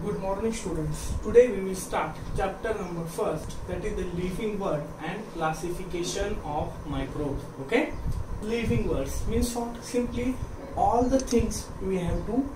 Good morning students. Today we will start chapter number first, that is the living world and classification of microbes. Okay, living words means what? Simply all the things we have to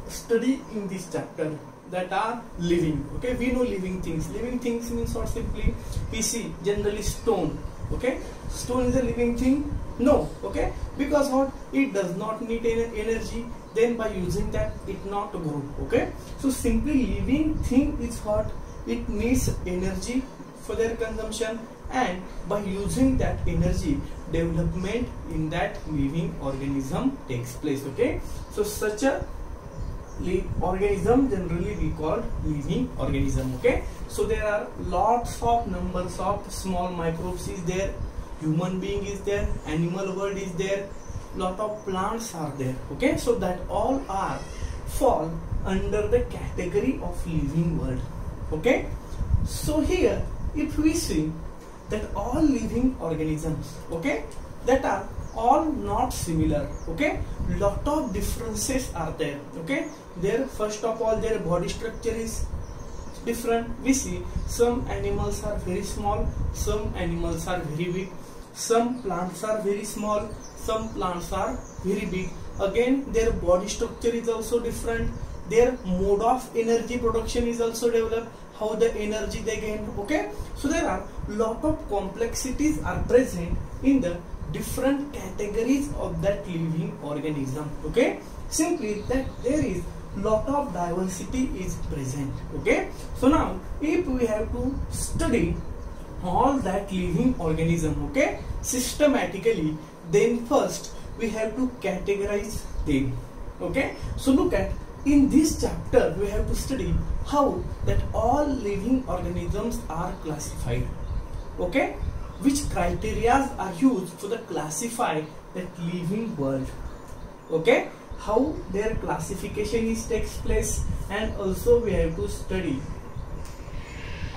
study in this chapter that are living. Okay, we know living things. Living things means what? Simply we see generally stone. Okay, stone is a living thing? No. Okay, because what? It does not need any energy. Then by using that it not grow. Okay, so simply living thing is what? It needs energy for their consumption, and by using that energy, development in that living organism takes place. Okay, so such a organism generally we call living organism. Okay, so there are lots of numbers of small microbes is there, human being is there, animal world is there, lot of plants are there. Okay, so that all are fall under the category of living world. Okay, so here if we see that all living organisms, okay, that are all not similar. Okay, lot of differences are there. Okay, there first of all their body structure is different. We see some animals are very small, some animals are very big, some plants are very small, some plants are very big. Again their body structure is also different, their mode of energy production is also developed, how the energy they gain. Okay, so there are lot of complexities are present in the different categories of that living organism. Okay, simply that there is lot of diversity is present. Okay, so now if we have to study all that living organism, okay, systematically, then first we have to categorize them. Okay, so look at in this chapter we have to study how that all living organisms are classified. Okay, which criteria are used for the classify that living world. Okay, how their classification is takes place, and also we have to study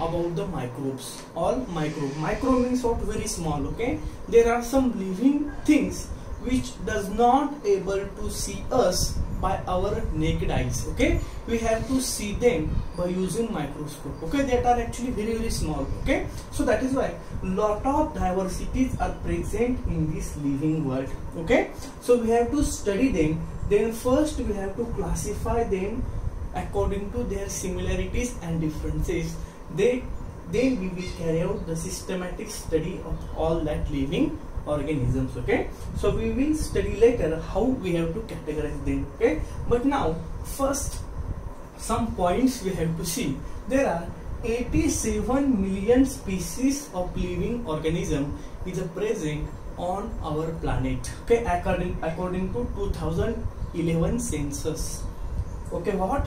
about the microbes. All micro means what? Very small. Okay, there are some living things which does not able to see us by our naked eyes. Okay, we have to see them by using microscope. Okay, that are actually very small. Okay, so that is why lot of diversities are present in this living world. Okay, so we have to study them. Then first we have to classify them according to their similarities and differences. Then we will carry out the systematic study of all that living organisms. Okay, so we will study later how we have to categorize them. Okay, but now first some points we have to see. There are 87 million species of living organism is present on our planet. Okay, according to 2011 census. Okay, what?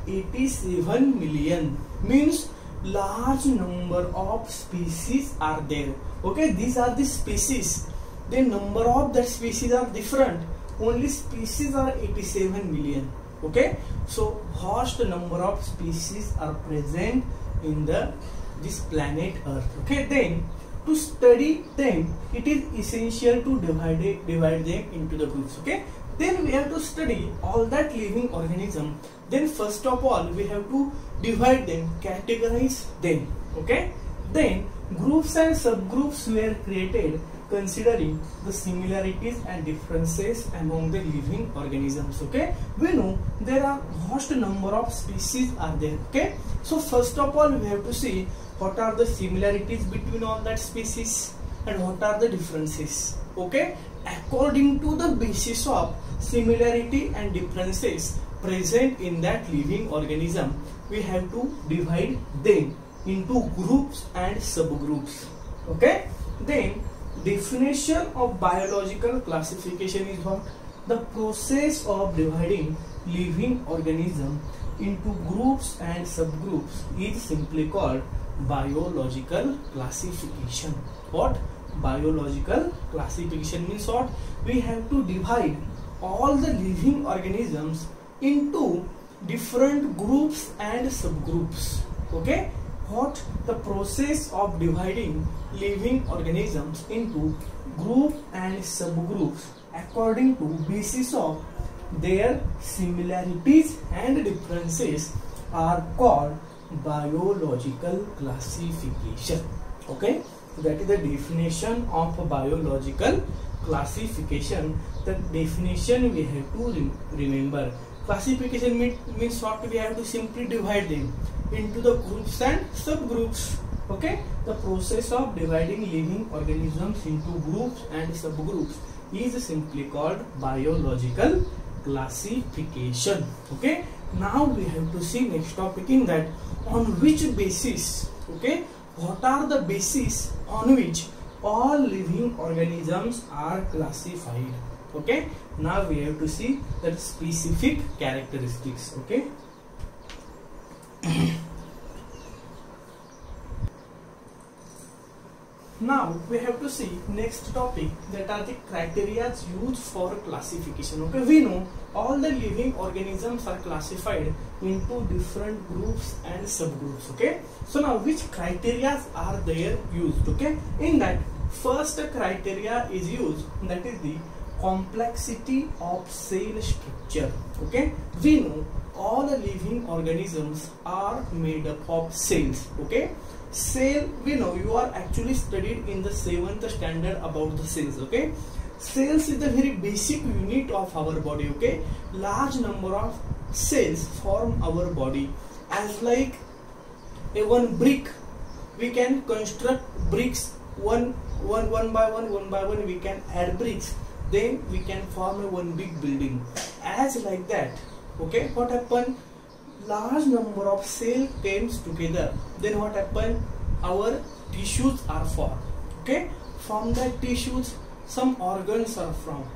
87 million means large number of species are there. Okay, these are the species. The number of that species are different. Only species are 87 million. Okay, so vast number of species are present in this planet Earth. Okay, then to study them, it is essential to divide them into the groups. Okay, then we have to study all that living organism. Then first of all we have to divide them, categorize them. Okay, then groups and subgroups were created considering the similarities and differences among the living organisms. Okay, we know there are vast number of species are there. Okay, so first of all we have to see what are the similarities between all that species and what are the differences. Okay, according to the basis of similarity and differences present in that living organism, we have to divide them into groups and subgroups. Okay, then definition of biological classification is what? The process of dividing living organism into groups and subgroups is simply called biological classification. What? Biological classification means what? We have to divide all the living organisms into different groups and subgroups. Okay, what? The process of dividing living organisms into group and subgroups according to basis of their similarities and differences are called biological classification. Okay, so that is the definition of biological classification. The definition we have to remember. Classification means what? We have to simply divide them into the groups and subgroups. Okay, the process of dividing living organisms into groups and subgroups is simply called biological classification. Okay, now we have to see next topic in that on which basis, okay, what are the basis on which all living organisms are classified. Okay, now we have to see that specific characteristics. Okay, now we have to see next topic, that are the criteria used for classification. Okay, we know all the living organisms are classified into different groups and subgroups. Okay, so now which criteria are there used? Okay, in that first criteria is used, that is the complexity of cell structure. Okay, we know all the living organisms are made up of cells. Okay, cell, we know you are actually studied in the 7th standard about the cells. Okay, cells is the very basic unit of our body. Okay, large number of cells form our body. As like a one brick, we can construct bricks one by one, we can add bricks, then we can form a one big building. As like that, okay, what happened? Large number of cells comes together, then what happened? Our tissues are formed. Okay, from that tissues some organs are formed,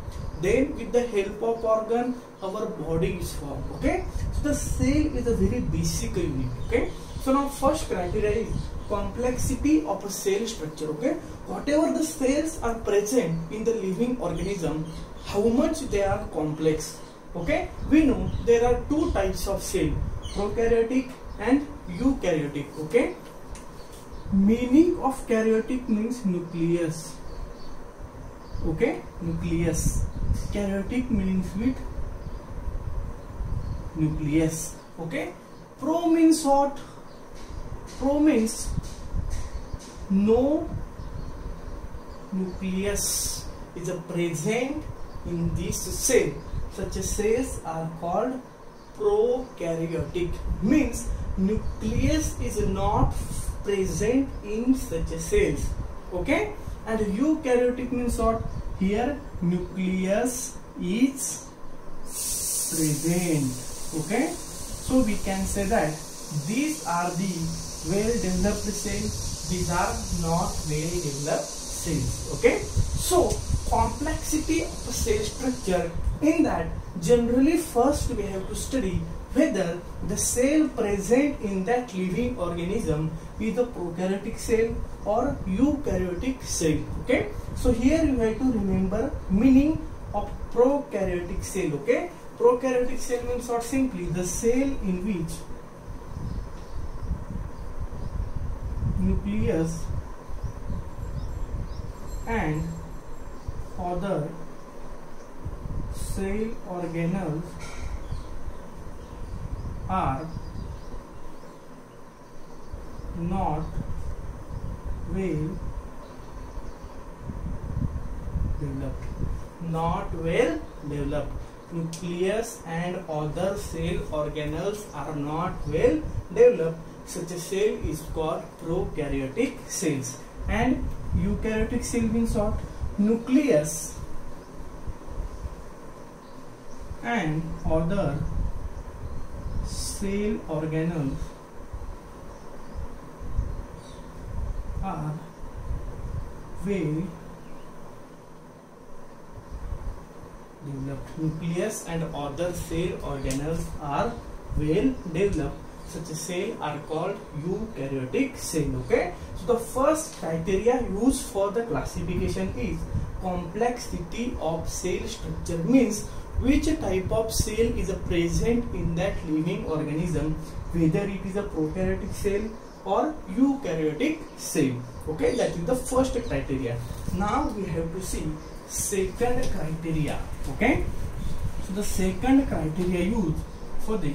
then with the help of organ our body is formed. Okay, so the cell is a very basic unit. Okay, so now first criteria is complexity of a cell structure. Okay, whatever the cells are present in the living organism, how much they are complex. Okay, we know there are two types of cell, prokaryotic and eukaryotic. Okay, meaning of karyotic means nucleus. Okay, nucleus. Karyotic means with nucleus. Okay, pro means what? Pro means no nucleus is present in this cell. Such cells are called prokaryotic, means nucleus is not present in such cells. Okay, and eukaryotic means what? Here nucleus is present. Okay, so we can say that these are the well developed cells, these are not well developed cells. Okay, so complexity of a cell structure, in that generally first we have to study whether the cell present in that living organism is a prokaryotic cell or eukaryotic cell. Okay, so here you have to remember meaning of prokaryotic cell. Okay, prokaryotic cell means what? Simply the cell in which nucleus and other cell organelles are not well developed. Not well developed. Nucleus and other cell organelles are not well developed. Such a cell is called prokaryotic cells. And eukaryotic cell means what? Nucleus and other cell organelles are well developed. Nucleus and other cell organelles are well developed. Such a cell are called eukaryotic cell. Okay, so the first criteria used for the classification is complexity of cell structure, means which type of cell is present in that living organism, whether it is a prokaryotic cell or eukaryotic cell. Okay, that is the first criteria. Now we have to see second criteria. Okay, so the second criteria used for the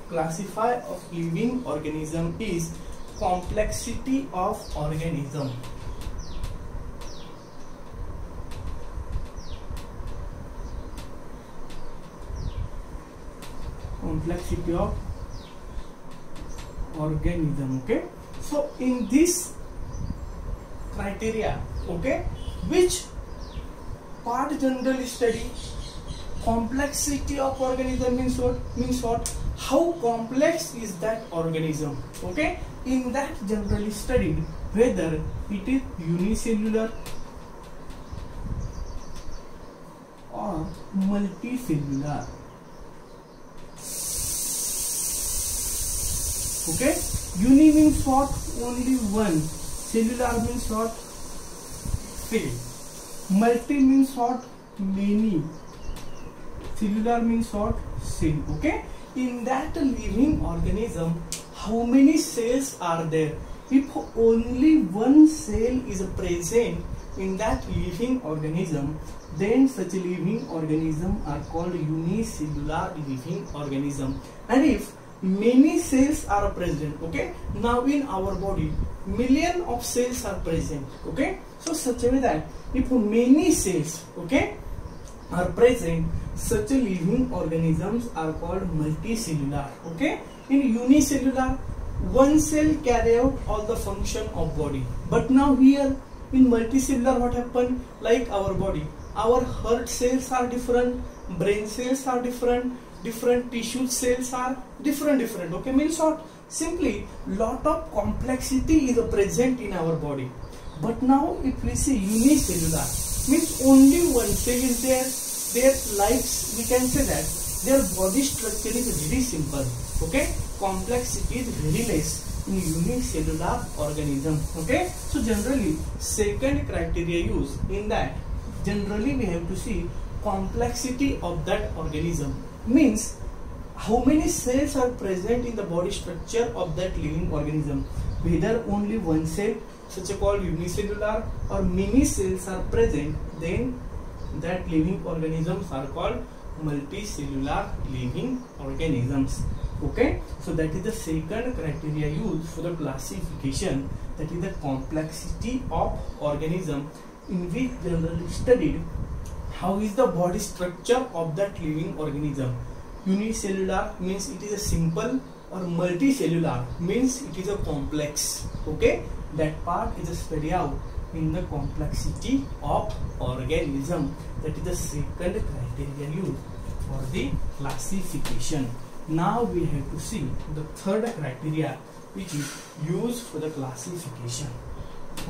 classify of living organism is complexity of organism. Complexity of organism. Okay, so in this criteria, okay, which part generally study? Complexity of organism means what? How complex is that organism? Okay, in that generally studied whether it is unicellular or multicellular. Okay, uni means what? Only one. Cellular means what? Cell. Multi means what? Many. Cellular means what? Cell. Okay, in that living organism, how many cells are there? If only one cell is present in that living organism, then such living organism are called unicellular living organism. And if many cells are present, okay, now in our body million of cells are present, okay, so such a way that if many cells, okay, are present, such a living organisms are called multicellular. Okay, in unicellular, one cell carry out all the function of body, but now here in multicellular what happened? Like our body, our heart cells are different, brain cells are different, different tissue cells are different. Okay, means what? Simply lot of complexity is present in our body. But now if we say unicellular, means only one cell is there. Their lives, we can say that their body structure is very simple. Okay, complexity is very less in unicellular organism. Okay, so generally second criteria used in that, generally we have to see complexity of that organism, means how many cells are present in the body structure of that living organism, whether only one cell, such a called unicellular, or many cells are present, then that living organisms are called multicellular living organisms. Okay, so that is the second criteria used for the classification, that is the complexity of organism, in which generally studied how is the body structure of that living organism. Unicellular means it is a simple, or multicellular means it is a complex. Okay, that part is studied out in the complexity of organism. That is the second criteria used for the classification. Now we have to see the third criteria which is used for the classification.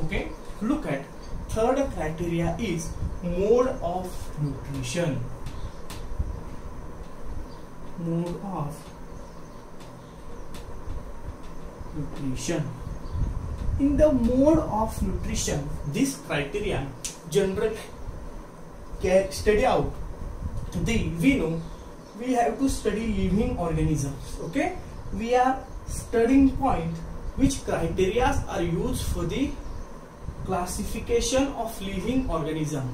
Okay, look at third criteria is mode of nutrition. Mode of nutrition. In the mode of nutrition, this criteria generally study out we know we have to study living organisms. Okay, we are studying point which criteria are used for the classification of living organism.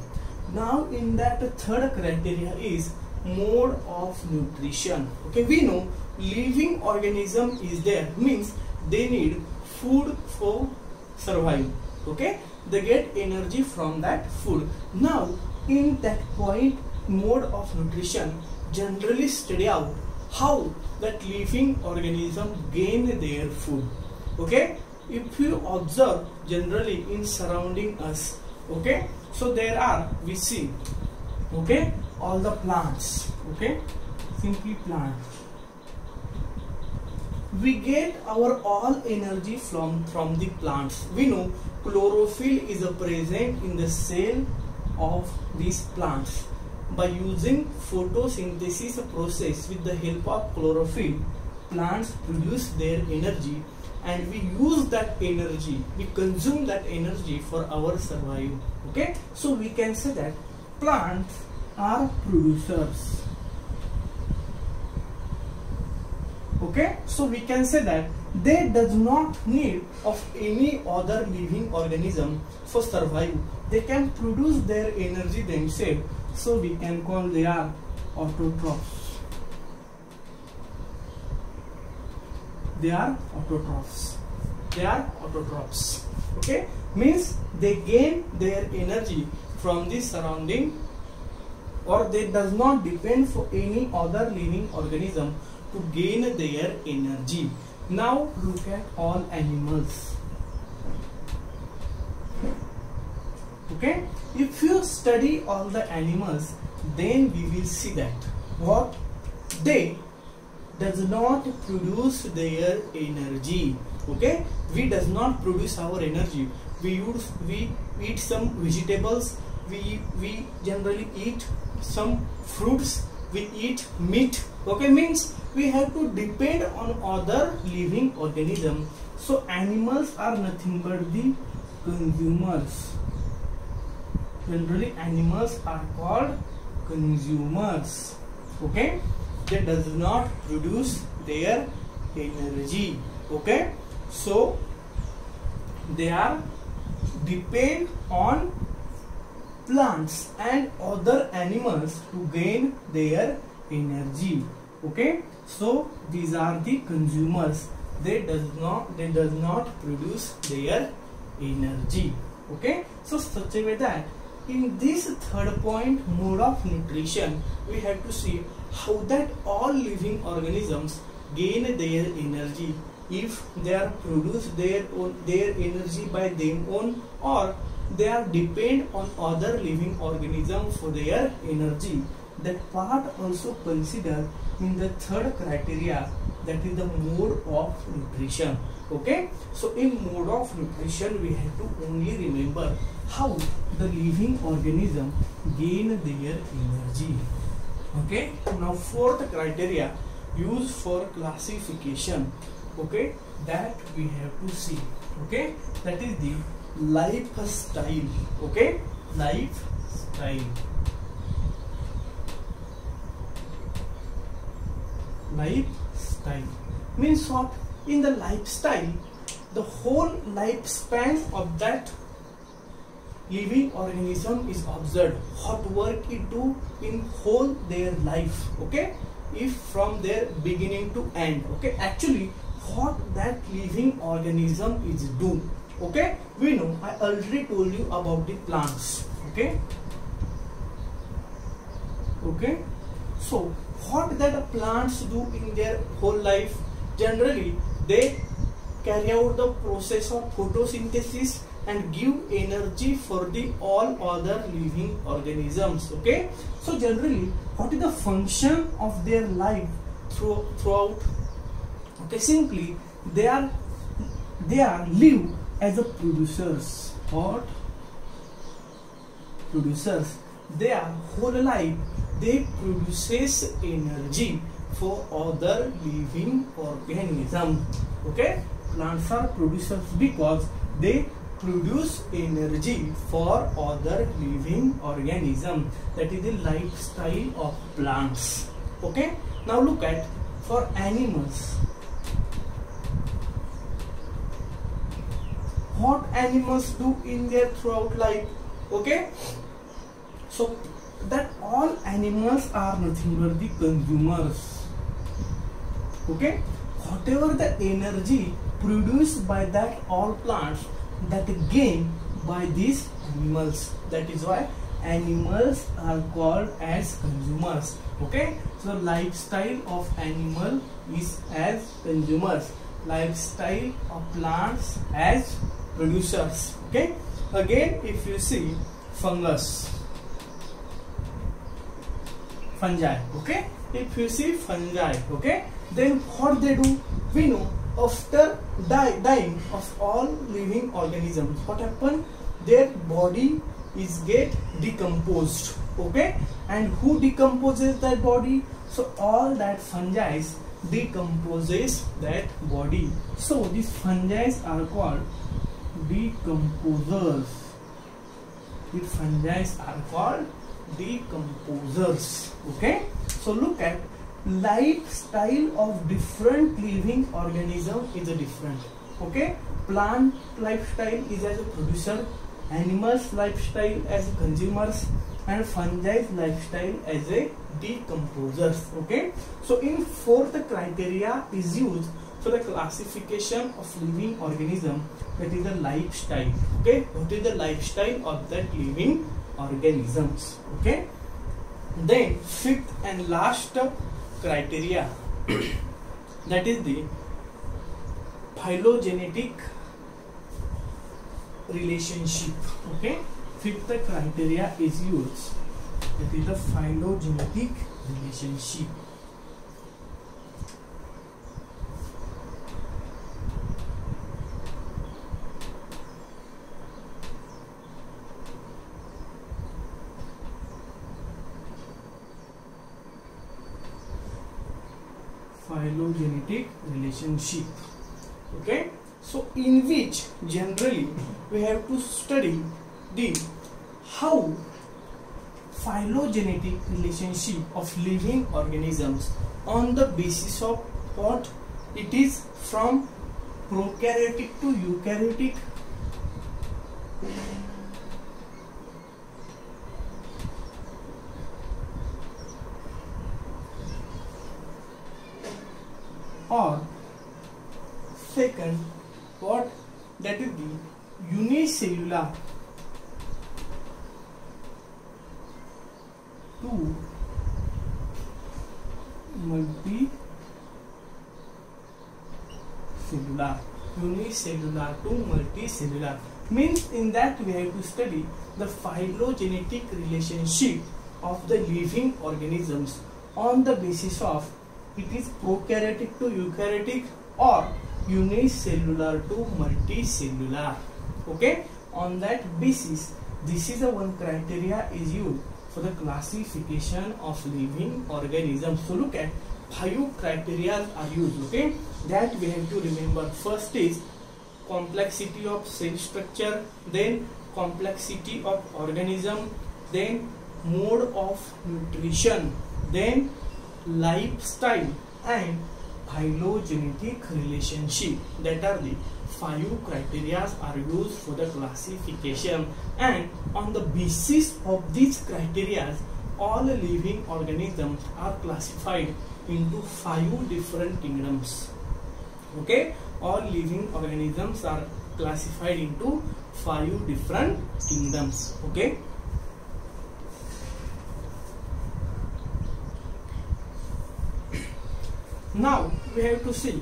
Now in that third criteria is mode of nutrition. Okay, we know living organism is there, means they need food for survive. Okay, they get energy from that food. Now in that point, mode of nutrition generally study out how that living organism gain their food. Okay, if you observe generally in surrounding us, okay, so there are, we see, okay, all the plants. Okay, simply plants. We get our all energy from the plants. We know chlorophyll is present in the cell of these plants. By using photosynthesis process, with the help of chlorophyll, plants produce their energy, and we use that energy, we consume that energy for our survival. Okay, so we can say that plants are producers. Okay, so we can say that they does not need of any other living organism for survival. They can produce their energy themselves, so we can call they are autotrophs. they are autotrophs. They are autotrophs. Okay, means they gain their energy from the surrounding, or they does not depend for any other living organism to gain their energy. Now look at all animals. Okay, if you study all the animals, then we will see that what they does not produce their energy. Okay, we does not produce our energy. We eat some vegetables, we generally eat some fruits, we eat meat. Okay, means we have to depend on other living organism. So animals are nothing but the consumers. Generally animals are called consumers. Okay, they does not produce their energy. Okay, so they are depend on plants and other animals to gain their energy. Okay, so these are the consumers. They does not produce their energy. Okay, so such a way that in this third point, mode of nutrition, we have to see how that all living organisms gain their energy, if they are produce their energy by them own, or they are depend on other living organism for their energy. That part also consider in the third criteria, that is the mode of nutrition. Okay, so in mode of nutrition we have to only remember how the living organism gain their energy. Okay, now fourth criteria used for classification. Okay, that we have to see. Okay, that is the lifestyle. Okay, lifestyle. Lifestyle means what? In the lifestyle, the whole lifespan of that living organism is observed. What work it do in whole their life. Okay, if from their beginning to end. Okay, actually what that living organism is do. Okay, we know, I already told you about the plants. Okay, so what that plants do in their whole life? Generally they carry out the process of photosynthesis and give energy for the all other living organisms. Okay, so generally what is the function of their life throughout? Okay, simply they are live as a producers. What? Producers. Their whole life they produces energy for other living organism. Okay, plants are producers because they produce energy for other living organism. That is the lifestyle of plants. Okay, now look at for animals. What animals do in their throughout life? Okay, so that all animals are nothing but the consumers. Okay, whatever the energy produced by that all plants, that gain by these animals. That is why animals are called as consumers. Okay, so lifestyle of animal is as consumers, lifestyle of plants as producers. Okay, again if you see fungus, fungi. Okay, if you see fungi, okay, then what they do? We know after dying of all living organisms, what happen? Their body is get decomposed. Okay, and who decomposes that body? So all that fungi decomposes that body. So these fungi are called decomposers. These fungi are called decomposers. Okay, so look at lifestyle of different living organism is a different. Okay, plant lifestyle is as a producer, animals lifestyle as consumers, and fungi lifestyle as a decomposers. Okay, so in fourth criteria is used for the classification of living organism, that is the lifestyle. Okay, what is the lifestyle of that living organisms? Okay, then fifth and last criteria, that is the phylogenetic relationship. Okay, fifth criteria is used, that is the phylogenetic relationship. Phylogenetic relationship. Okay, so in which generally we have to study the how phylogenetic relationship of living organisms on the basis of what it is, from prokaryotic to eukaryotic, or second, what that is the unicellular to multicellular, unicellular to multicellular, means in that we have to study the phylogenetic relationship of the living organisms on the basis of it is prokaryotic to eukaryotic or unicellular to multicellular. Okay, on that basis, this is the one criteria is used for the classification of living organisms. So look at 5 criteria are used. Okay, that we have to remember. First is complexity of cell structure, then complexity of organism, then mode of nutrition, then lifestyle, and phylogenetic relationship. That are the 5 criteria are used for the classification, and on the basis of these criteria all living organisms are classified into 5 different kingdoms. Okay, all living organisms are classified into 5 different kingdoms. Okay, now we have to see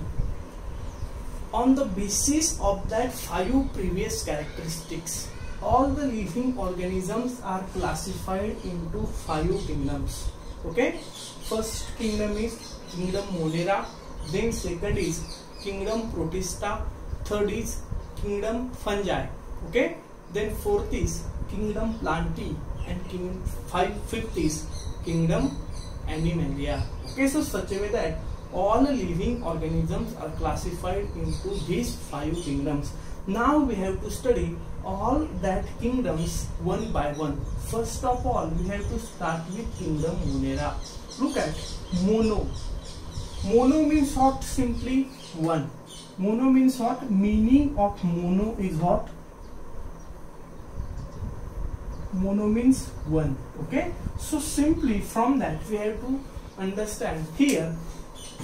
on the basis of that 5 previous characteristics, all the living organisms are classified into 5 kingdoms. Okay, first kingdom is kingdom Monera, then second is kingdom Protista, third is kingdom Fungi. Okay, then fourth is kingdom Plantae, and fifth is kingdom Animalia. Okay, so such a way that all living organisms are classified into these 5 kingdoms. Now we have to study all that kingdoms one by one. First of all, we have to start with kingdom Monera. Look at mono. Mono means what? Simply one. Mono means what? Meaning of mono is what? Mono means one. Okay, so simply from that we have to understand here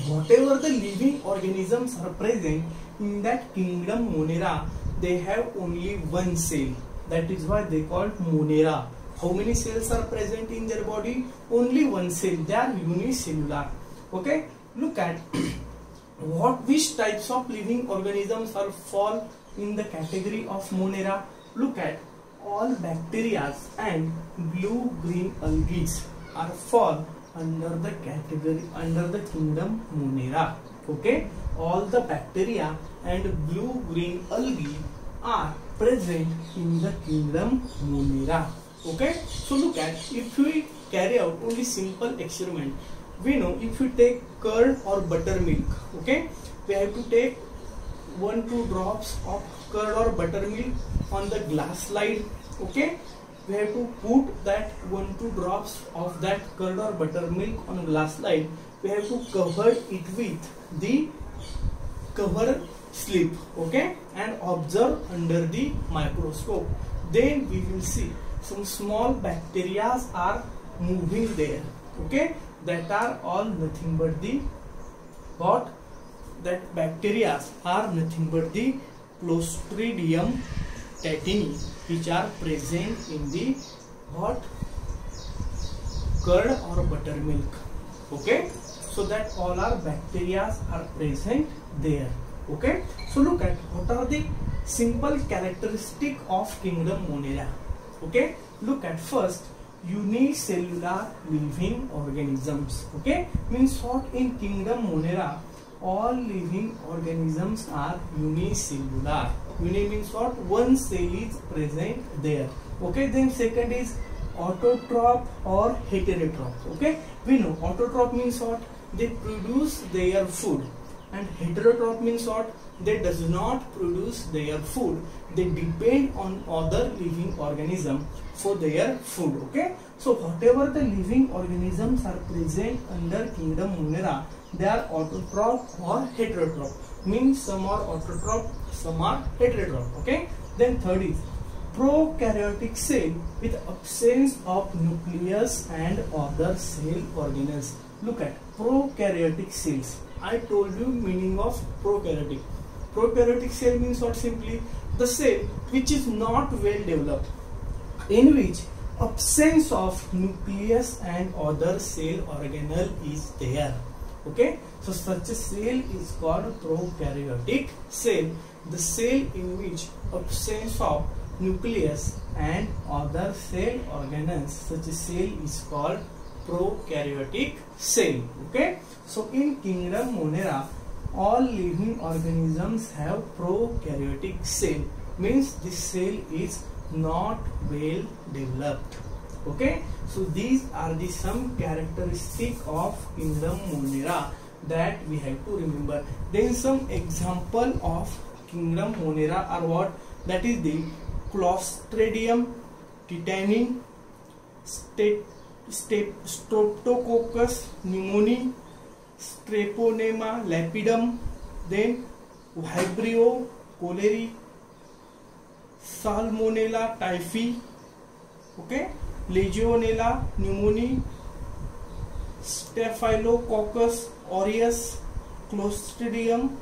whatever the living organisms are present in that kingdom Monera, they have only one cell. That is why they called Monera. How many cells are present in their body? Only one cell. They are unicellular. Okay, look at which types of living organisms are fall in the category of Monera. Look at all bacteria and blue-green algae are fall under the category, under the kingdom Monera. Okay, all the bacteria and blue-green algae are present in the kingdom Monera. Okay, so look at, if we carry out only simple experiment, we know if we take curd or buttermilk, okay, we have to take 1-2 drops of curd or buttermilk on the glass slide. Okay, we have to put that 1-2 drops of that curd or buttermilk on glass slide. We have to cover it with the cover slip, okay, and observe under the microscope. Then we will see some small bacteria are moving there. Okay, that are all nothing but the what? that bacteria are nothing but the Clostridium tetani, which are present in the what? Curd or buttermilk. Okay, so that all our bacteria are present there. Okay, so look at what are the simple characteristic of kingdom Monera. Okay, look at first unicellular living organisms. Okay, means what? In kingdom Monera all living organisms are unicellular. Uni means what? One cell is present there. Okay, then second is autotroph or heterotroph. Okay, we know autotroph means what? They produce their food, and heterotroph means what? They does not produce their food. They depend on other living organism for their food. Okay, so whatever the living organisms are present under kingdom Monera, they are autotroph or heterotroph. Means some are autotroph, some are heterotroph. Okay, then third is prokaryotic cell with absence of nucleus and other cell organelles. Look at prokaryotic cells. I told you meaning of prokaryotic. Prokaryotic cell means what? Simply the cell which is not well developed, in which absence of nucleus and other cell organelle is there. Okay, so such a cell is called prokaryotic cell. The cell in which absence of nucleus and other cell organelles, such a cell is called prokaryotic cell. Okay, so in kingdom Monera all living organisms have prokaryotic cell, means this cell is not well developed. Okay, so these are the some characteristic of kingdom Monera that we have to remember. Then some example of kingdom Monera are what? That is the Clostridium tetani, Streptococcus pneumoniae, Treponema lapidum, then Vibrio cholerae, Salmonella typhi, okay, Legionella pneumoniae, Staphylococcus aureus, Clostridium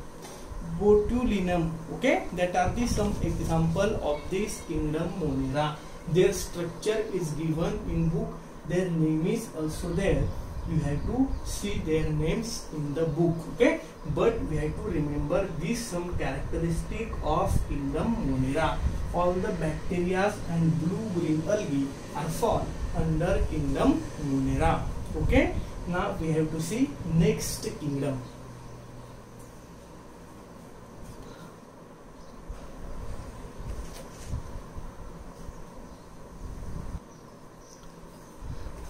botulinum. Okay, that are the some example of this kingdom Monera. Their structure is given in book. Their name is also there. You have to see their names in the book. Okay, but we have to remember these some characteristic of kingdom Monera. All the bacteria and blue-green algae are fall under kingdom Monera. Okay, now we have to see next kingdom.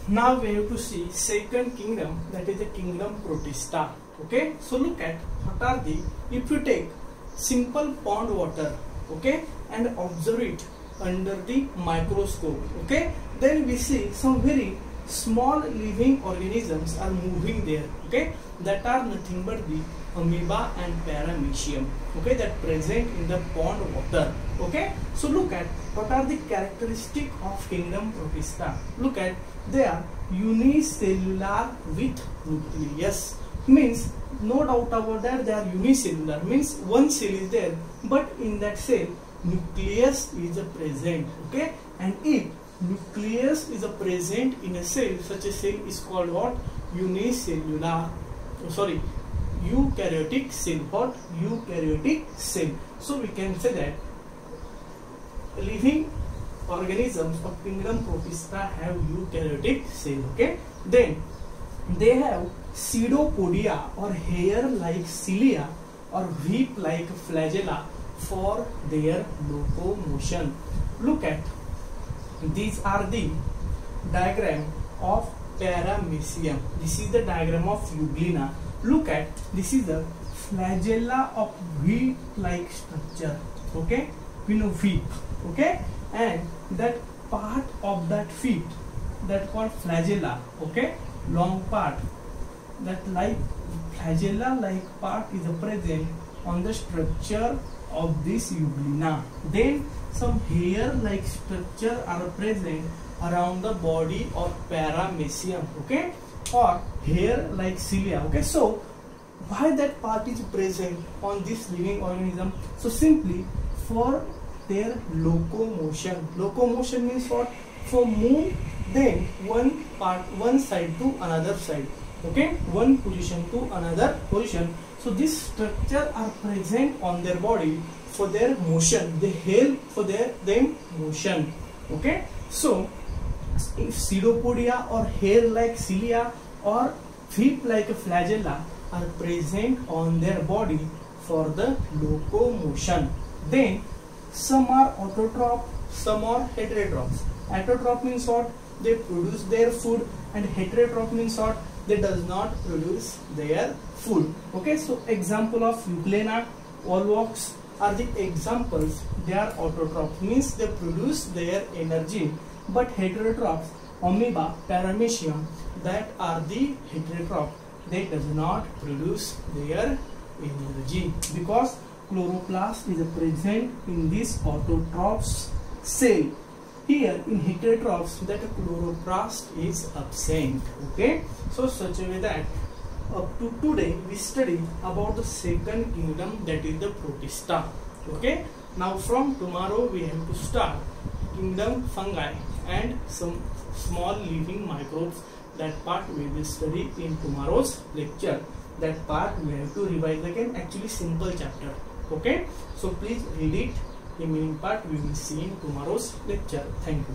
Now we have to see second kingdom, that is the kingdom Protista. Okay, so look at what are the, if you take simple pond water, okay, and observe it under the microscope, okay, then we see some very small living organisms are moving there. Okay, that are nothing but the amoeba and paramecium, okay, that present in the pond water. Okay, so look at what are the characteristic of kingdom Protista. Look at, they are unicellular with nucleus, means no doubt about that they are unicellular, means one cell is there, but in that cell nucleus is present. Okay, and if nucleus is present in a cell, such a cell is called what? Unicellular, sorry, eukaryotic cell. What? Eukaryotic cell. So we can say that living organisms of kingdom Protista have eukaryotic cell. Okay, then they have pseudopodia or hair-like cilia or whip-like flagella for their locomotion. Look at, these are the diagram of paramecium. This is the diagram of Euglena. Look at, this is the flagella of whip-like structure. Okay, we know whip. Okay, and that part of that whip, that called flagella. Okay, long part, that like flagella like part is present on the structure of this Euglena. Then some hair like structure are present around the body of paramecium. Okay, or hair like cilia. Okay, so why that part is present on this living organism? So simply for their locomotion. Locomotion means what? For move then one side to another side, okay, one position to another position. So this structure are present on their body for their motion. They help for them motion, okay. So if pseudopodia or hair like cilia or feet like a flagella are present on their body for the locomotion, then some are autotroph, some are heterotroph. Autotroph means what? They produce their food, and heterotroph means what? They does not produce their food, okay. So example of Euglena, volvox are the examples. They are autotroph, means they produce their energy. But heterotrophs, amoeba, paramecium, that are the heterotroph. They does not produce their energy because chloroplast is present in this autotroph's cell. Here in heterotrophs, that chloroplast is absent, okay. So such a way that up to today we study about the second kingdom, that is the Protista, okay. Now from tomorrow we have to start kingdom fungi and some small living microbes. That part we will study in tomorrow's lecture. That part we have to revise again, actually simple chapter, okay. So please read it. Remaining part we will see in tomorrow's lecture. Thank you.